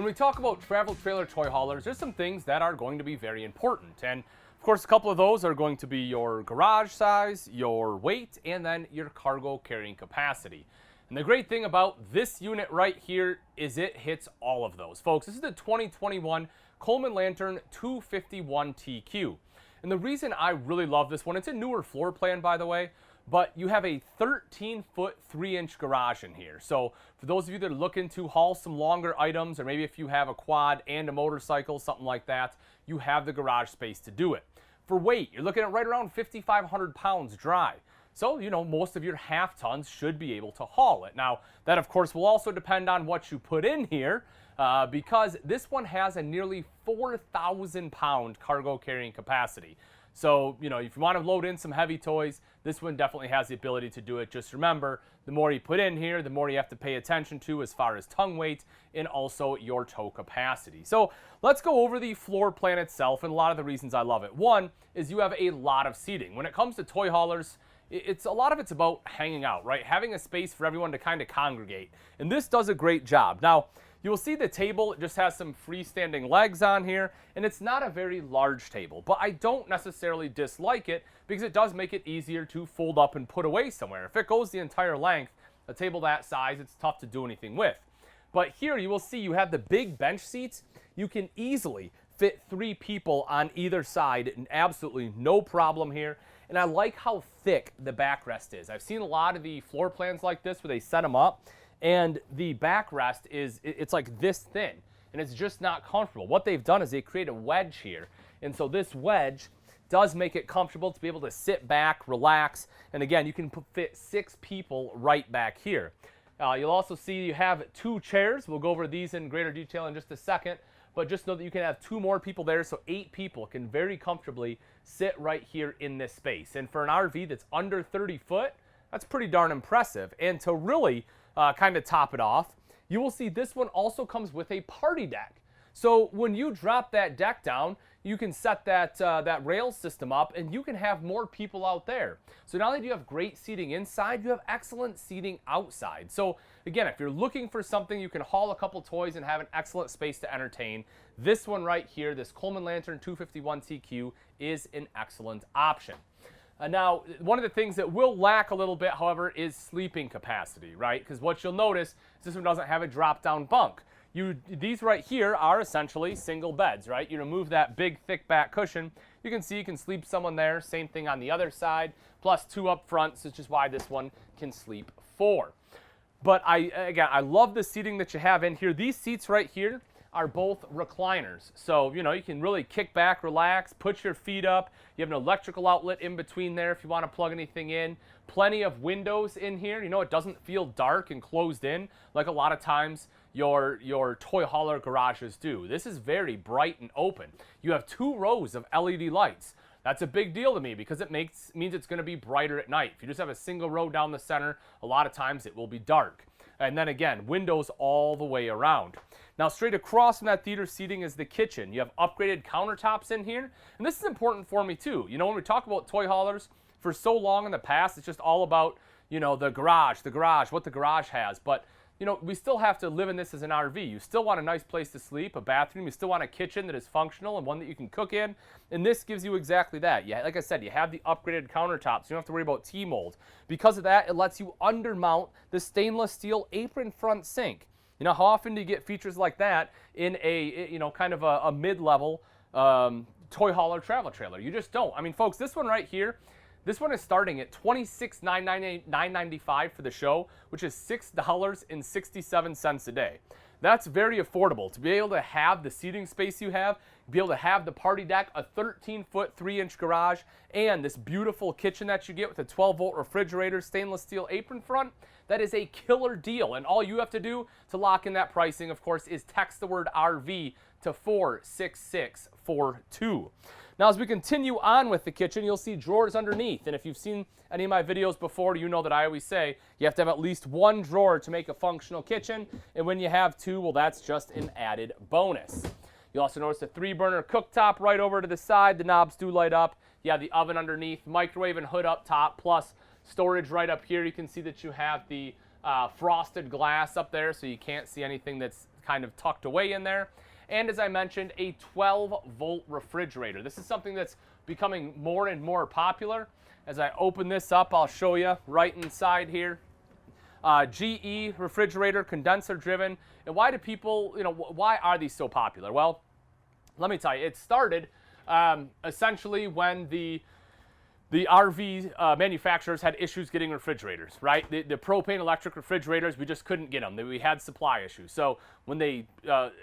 When we talk about travel trailer toy haulers, there's some things that are going to be very important. And of course, a couple of those are going to be your garage size, your weight, and then your cargo carrying capacity. And the great thing about this unit right here is it hits all of those. Folks, this is the 2021 Coleman Lantern 251TQ. And the reason I really love this one, it's a newer floor plan, by the way, but you have a 13-foot, 3-inch garage in here. So for those of you that are looking to haul some longer items, or maybe if you have a quad and a motorcycle, something like that, you have the garage space to do it. For weight, you're looking at right around 5,500 pounds dry. So, most of your half tons should be able to haul it. Now, that of course will also depend on what you put in here, because this one has a nearly 4,000 pound cargo carrying capacity. So, if you want to load in some heavy toys, this one definitely has the ability to do it. Just remember, the more you put in here, the more you have to pay attention to as far as tongue weight and also your tow capacity. So let's go over the floor plan itself and a lot of the reasons I love it. One is you have a lot of seating. When it comes to toy haulers, a lot of it's about hanging out, right? Having a space for everyone to kind of congregate. And this does a great job. Now, you will see the table just has some freestanding legs on here, and it's not a very large table, but I don't necessarily dislike it because it does make it easier to fold up and put away somewhere. If it goes the entire length, a table that size, it's tough to do anything with. But here you will see you have the big bench seats. You can easily fit 3 people on either side, and absolutely no problem here. And I like how thick the backrest is. I've seen a lot of the floor plans like this where they set them up, and the backrest it's like this thin, and it's just not comfortable. What they've done is they create a wedge here, and so this wedge does make it comfortable to be able to sit back, relax, and again, you can fit 6 people right back here. You'll also see you have 2 chairs. We'll go over these in greater detail in just a second, but just know that you can have 2 more people there, so 8 people can very comfortably sit right here in this space. And for an RV that's under 30 foot, that's pretty darn impressive. And to really kind of top it off, you will see this one also comes with a party deck. So when you drop that deck down, you can set that rail system up and you can have more people out there. So not only do you have great seating inside, you have excellent seating outside. So again, if you're looking for something you can haul a couple toys and have an excellent space to entertain, this one right here, this Coleman Lantern 251TQ, is an excellent option. Now, one of the things that will lack a little bit, however, is sleeping capacity, right? Because what you'll notice is this one doesn't have a drop-down bunk. These right here are essentially single beds, right? You remove that big, thick back cushion. You can see you can sleep someone there. Same thing on the other side, plus 2 up front, which is why this one can sleep 4. But I love the seating that you have in here. These seats right here are both recliners. So, you can really kick back, relax, put your feet up. You have an electrical outlet in between there if you want to plug anything in. Plenty of windows in here. It doesn't feel dark and closed in like a lot of times your toy hauler garages do. This is very bright and open. You have 2 rows of LED lights. That's a big deal to me because it means it's going to be brighter at night. If you just have a single row down the center, a lot of times it will be dark. And then again, windows all the way around. Now, straight across from that theater seating is the kitchen. You have upgraded countertops in here. And this is important for me too. When we talk about toy haulers, for so long in the past, it's just all about, the garage, what the garage has. But, we still have to live in this as an RV. You still want a nice place to sleep, a bathroom. You still want a kitchen that is functional and one that you can cook in. And this gives you exactly that. Yeah, like I said, you have the upgraded countertops. You don't have to worry about T-mold. Because of that, it lets you undermount the stainless steel apron front sink. How often do you get features like that in a, kind of a mid-level toy hauler travel trailer? You just don't. I mean, folks, this one right here, this one is starting at $26,995 for the show, which is $6.67 a day. That's very affordable. To be able to have the seating space you have, be able to have the party deck, a 13-foot, 3-inch garage, and this beautiful kitchen that you get with a 12-volt refrigerator, stainless steel apron front, that is a killer deal. And all you have to do to lock in that pricing, of course, is text the word RV to 46642. Now, as we continue on with the kitchen, you'll see drawers underneath. And if you've seen any of my videos before, you know that I always say you have to have at least 1 drawer to make a functional kitchen. And when you have 2, well, that's just an added bonus. You'll also notice a 3-burner cooktop right over to the side. The knobs do light up. You have the oven underneath, microwave and hood up top, plus storage right up here. You can see that you have the frosted glass up there, so you can't see anything that's kind of tucked away in there. And as I mentioned, a 12-volt refrigerator. This is something that's becoming more and more popular. As I open this up, I'll show you right inside here. GE refrigerator, condenser driven. And why do people, why are these so popular? Well, let me tell you, it started essentially when the RV manufacturers had issues getting refrigerators, right? The propane electric refrigerators, we just couldn't get them. We had supply issues. So when they,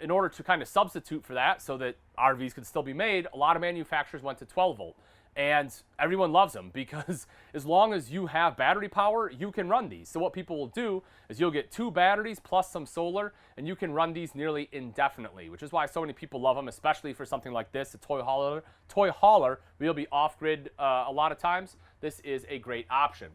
in order to kind of substitute for that so that RVs could still be made, a lot of manufacturers went to 12 volt. And everyone loves them because as long as you have battery power, you can run these. So what people will do is you'll get 2 batteries plus some solar, and you can run these nearly indefinitely, which is why so many people love them, especially for something like this, a toy hauler. Where you'll be off-grid a lot of times. This is a great option.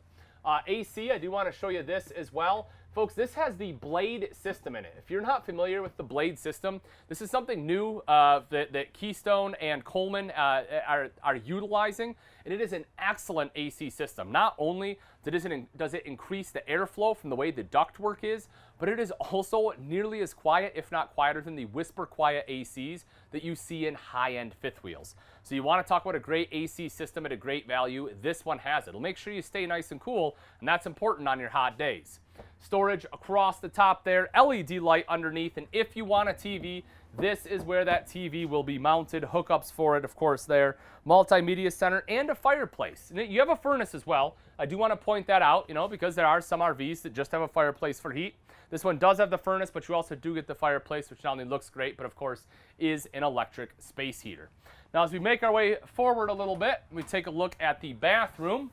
AC, I do want to show you this as well. Folks, this has the Blade system in it. If you're not familiar with the Blade system, this is something new that Keystone and Coleman are utilizing, and it is an excellent AC system. Not only does it increase the airflow from the way the ductwork is, but it is also nearly as quiet, if not quieter, than the whisper quiet ACs that you see in high-end fifth wheels. So you want to talk about a great AC system at a great value, this one has it. It'll make sure you stay nice and cool, and that's important on your hot days. Storage across the top there, LED light underneath, and if you want a TV, this is where that TV will be mounted. Hookups for it, of course, there. Multimedia center and a fireplace. And you have a furnace as well. I do want to point that out, because there are some RVs that just have a fireplace for heat. This one does have the furnace, but you also do get the fireplace, which not only looks great, but of course is an electric space heater. Now, as we make our way forward a little bit, we take a look at the bathroom.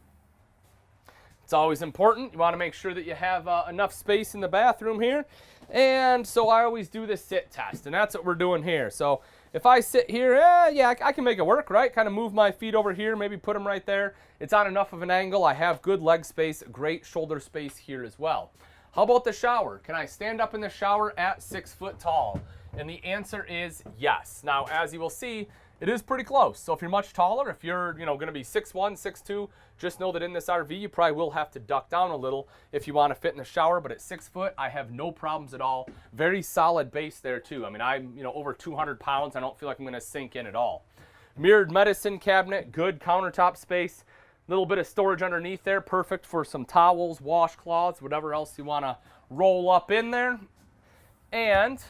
It's always important. You want to make sure that you have enough space in the bathroom here. And so I always do the sit test, and that's what we're doing here. So if I sit here, yeah, I can make it work, right? Kind of move my feet over here, maybe put them right there. It's on enough of an angle. I have good leg space, great shoulder space here as well. How about the shower? Can I stand up in the shower at 6 foot tall? And the answer is yes. Now, as you will see, it is pretty close. So if you're much taller, if you're, going to be 6'1", 6'2", just know that in this RV, you probably will have to duck down a little if you want to fit in the shower. But at 6 foot, I have no problems at all. Very solid base there too. I mean, I'm, over 200 pounds. I don't feel like I'm going to sink in at all. Mirrored medicine cabinet, good countertop space. Little bit of storage underneath there, perfect for some towels, washcloths, whatever else you want to roll up in there. And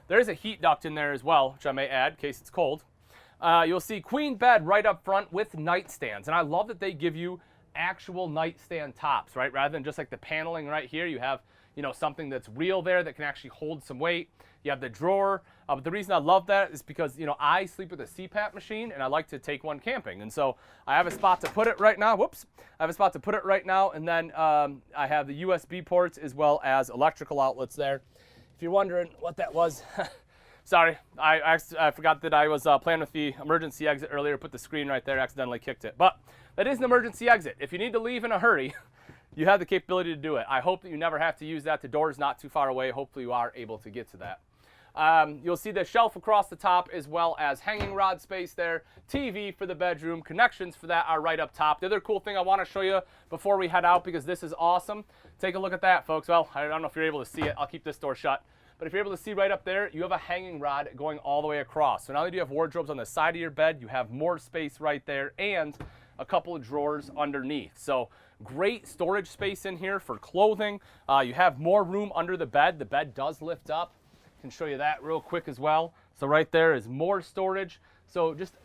there's a heat duct in there as well, which I may add in case it's cold. You'll see queen bed right up front with nightstands. And I love that they give you actual nightstand tops, right? Rather than just like the paneling right here, you have, something that's real there that can actually hold some weight. You have the drawer. But the reason I love that is because, I sleep with a CPAP machine and I like to take one camping. And so I have a spot to put it right now. Whoops. I have a spot to put it right now. And then I have the USB ports as well as electrical outlets there. If you're wondering what that was, sorry, I forgot that I was playing with the emergency exit earlier, put the screen right there, accidentally kicked it. But that is an emergency exit. If you need to leave in a hurry, you have the capability to do it. I hope that you never have to use that. The door is not too far away. Hopefully you are able to get to that. You'll see the shelf across the top as well as hanging rod space there, TV for the bedroom, connections for that are right up top. The other cool thing I want to show you before we head out, because this is awesome, take a look at that, folks. Well, I don't know if you're able to see it. I'll keep this door shut. But if you're able to see right up there, you have a hanging rod going all the way across. So not only do you have wardrobes on the side of your bed, you have more space right there and a couple of drawers underneath. So great storage space in here for clothing. You have more room under the bed. The bed does lift up. I can show you that real quick as well. So right there is more storage. So just,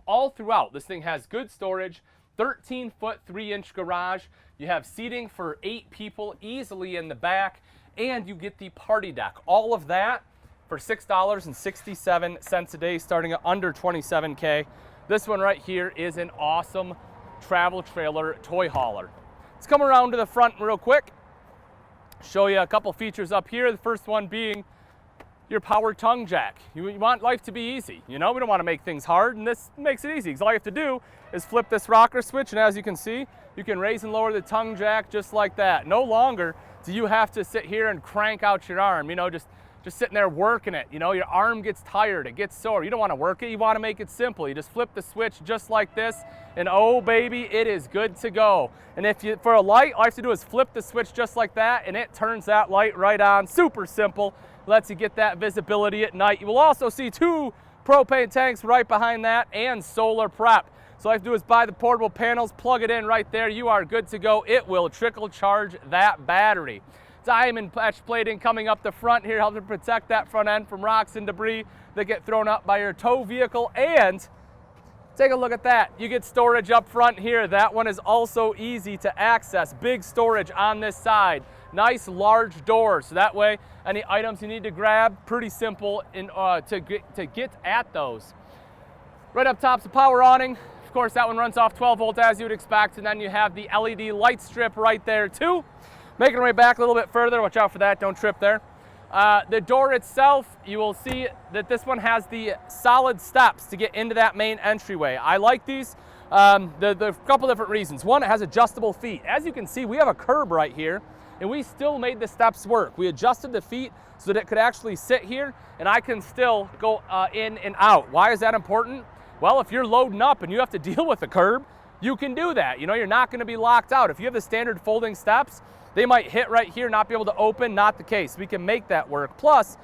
all throughout, this thing has good storage. 13-foot, 3-inch garage. You have seating for 8 people easily in the back. And you get the party deck. All of that for $6.67 a day, starting at under $27K. This one right here is an awesome travel trailer toy hauler. Let's come around to the front real quick. Show you a couple features up here. The first one being your power tongue jack. You want life to be easy. We don't want to make things hard, and this makes it easy. Because all you have to do is flip this rocker switch, and as you can see, you can raise and lower the tongue jack just like that. No longer do you have to sit here and crank out your arm, just sitting there working it. Your arm gets tired, it gets sore. You don't want to work it, you want to make it simple. You just flip the switch just like this, and oh baby, it is good to go. And for a light, all you have to do is flip the switch just like that, and it turns that light right on. Super simple. lets you get that visibility at night. You will also see 2 propane tanks right behind that and solar prep. So all I have to do is buy the portable panels, plug it in right there. You are good to go. It will trickle charge that battery. Diamond patch plating coming up the front here, helping protect that front end from rocks and debris that get thrown up by your tow vehicle. And take a look at that. You get storage up front here. That one is also easy to access. Big storage on this side. Nice large doors, so that way any items you need to grab, pretty simple to get at those. Right up top's the power awning. Of course, that one runs off 12 volt as you would expect, and then you have the LED light strip right there too. Making our way back a little bit further, watch out for that, don't trip there. The door itself, you will see that this one has the solid steps to get into that main entryway. I like these. The couple different reasons. One, it has adjustable feet. As you can see, we have a curb right here, and we still made the steps work. We adjusted the feet so that it could actually sit here, and I can still go in and out. Why is that important? Well, if you're loading up and you have to deal with a curb, you can do that. You know, you're not going to be locked out. If you have the standard folding steps, they might hit right here, not be able to open. Not the case. We can make that work. Plus,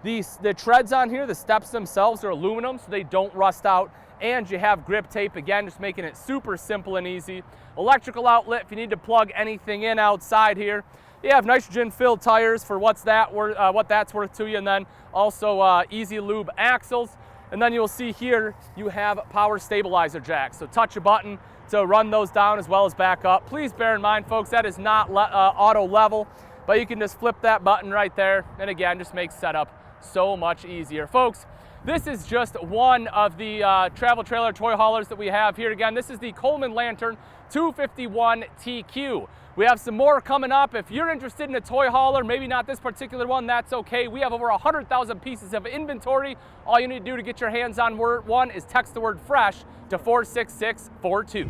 the treads on here, the steps themselves are aluminum, so they don't rust out. And you have grip tape, again, just making it super simple and easy. Electrical outlet if you need to plug anything in outside here. You have nitrogen-filled tires for what that's worth to you, and then also easy lube axles. And then you'll see here you have power stabilizer jacks. So touch a button to run those down as well as back up. Please bear in mind, folks, that is not auto level, but you can just flip that button right there. And again, just makes setup so much easier. Folks, this is just one of the travel trailer toy haulers that we have here. Again, this is the Coleman Lantern 251 TQ. We have some more coming up. If you're interested in a toy hauler, maybe not this particular one, that's okay. We have over 100,000 pieces of inventory. All you need to do to get your hands on one is text the word FRESH to 46642.